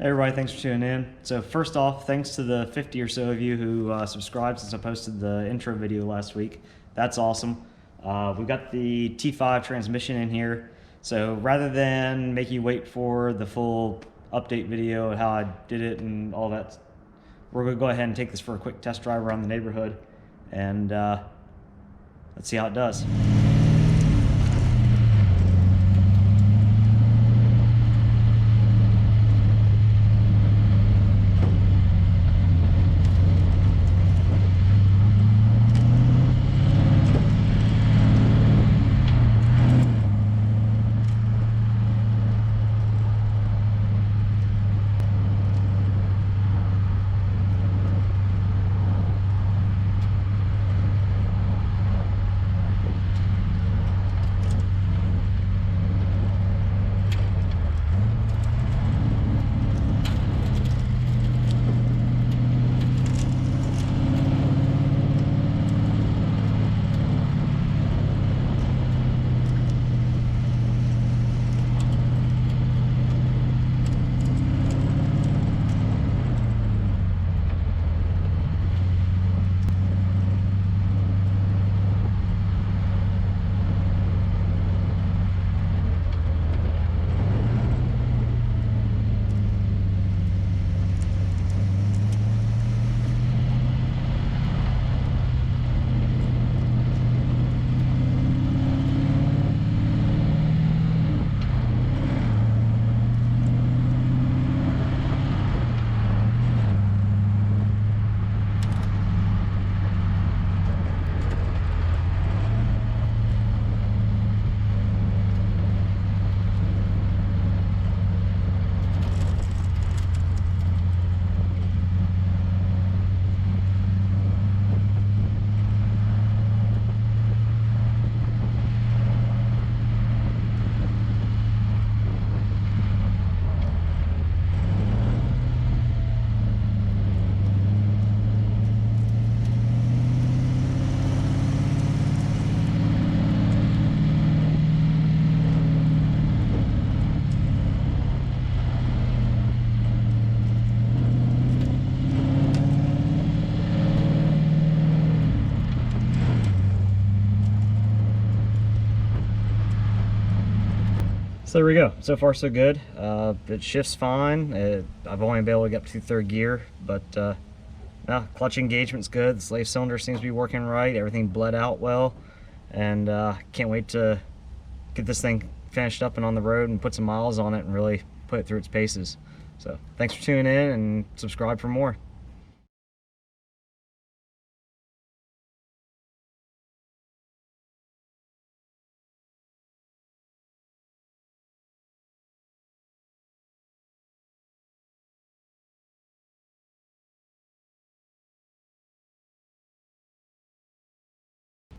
Hey everybody, thanks for tuning in. So first off, thanks to the 50 or so of you who subscribed since I posted the intro video last week. That's awesome. We've got the T5 transmission in here. So rather than make you wait for the full update video and how I did it and all that, we're going to go ahead and take this for a quick test drive around the neighborhood and let's see how it does. So there we go. So far so good. It shifts fine. I've only been able to get up to third gear, but clutch engagement's good. The slave cylinder seems to be working right. Everything bled out well, and can't wait to get this thing finished up and on the road and put some miles on it and really put it through its paces. So thanks for tuning in and subscribe for more.